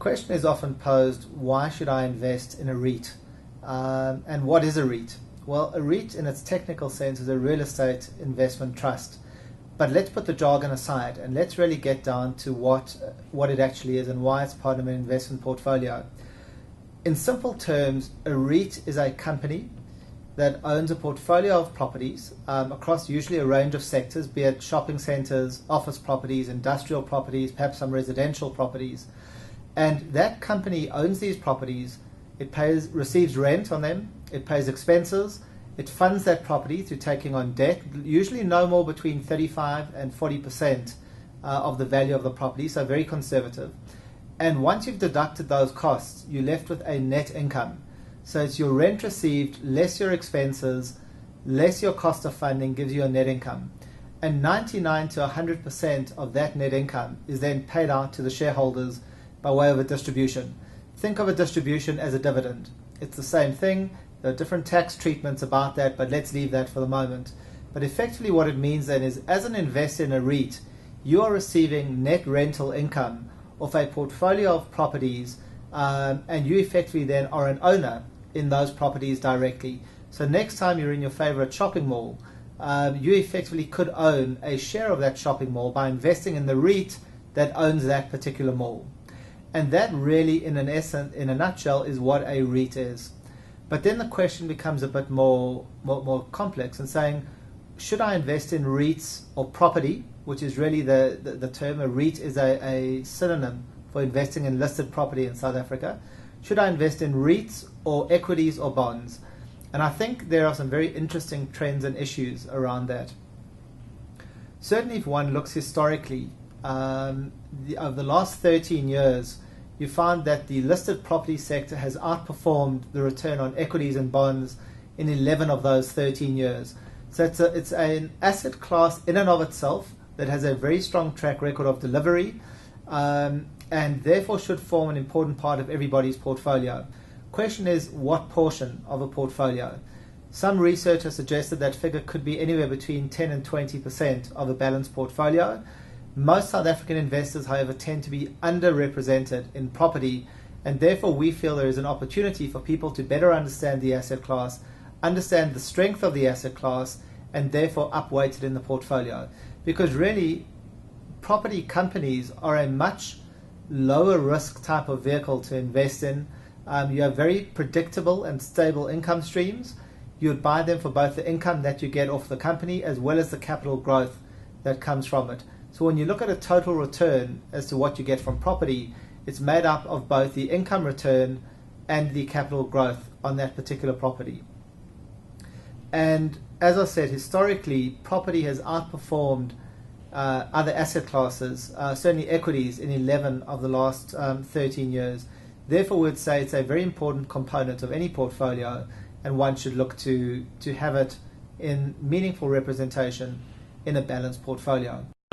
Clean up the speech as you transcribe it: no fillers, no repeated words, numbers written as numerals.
question is often posed, why should I invest in a REIT? And what is a REIT? Well, a REIT in its technical sense is a real estate investment trust. But let's put the jargon aside and let's really get down to what it actually is and why it's part of an investment portfolio. In simple terms, a REIT is a company that owns a portfolio of properties across usually a range of sectors, be it shopping centres, office properties, industrial properties, perhaps some residential properties. And that company owns these properties, it receives rent on them, it pays expenses, it funds that property through taking on debt, usually no more between 35 and 40% of the value of the property, so very conservative. And once you've deducted those costs, you're left with a net income. So it's your rent received, less your expenses, less your cost of funding gives you a net income. And 99 to 100% of that net income is then paid out to the shareholders by way of a distribution. Think of a distribution as a dividend. It's the same thing. There are different tax treatments about that, but let's leave that for the moment. But effectively what it means then is, as an investor in a REIT, you are receiving net rental income of a portfolio of properties, and you effectively then are an owner in those properties directly. So next time you're in your favorite shopping mall, you effectively could own a share of that shopping mall by investing in the REIT that owns that particular mall. And that really, in a nutshell, is what a REIT is. But then the question becomes a bit more complex and saying, should I invest in REITs or property, which is really the term. A REIT is a synonym for investing in listed property in South Africa. Should I invest in REITs or equities or bonds? And I think there are some very interesting trends and issues around that. Certainly if one looks historically, over the last 13 years, you find that the listed property sector has outperformed the return on equities and bonds in 11 of those 13 years. So it's an asset class in and of itself that has a very strong track record of delivery, and therefore should form an important part of everybody's portfolio. Question is, what portion of a portfolio? Some research has suggested that figure could be anywhere between 10 and 20% of a balanced portfolio. Most South African investors, however, tend to be underrepresented in property, and therefore we feel there is an opportunity for people to better understand the asset class, understand the strength of the asset class, and therefore upweight it in the portfolio. Because really, property companies are a much lower risk type of vehicle to invest in. You have very predictable and stable income streams. You would buy them for both the income that you get off the company as well as the capital growth that comes from it. So when you look at a total return as to what you get from property, it's made up of both the income return and the capital growth on that particular property. And as I said, historically, property has outperformed other asset classes, certainly equities, in 11 of the last 13 years. Therefore, we would say it's a very important component of any portfolio, and one should look to have it in meaningful representation in a balanced portfolio.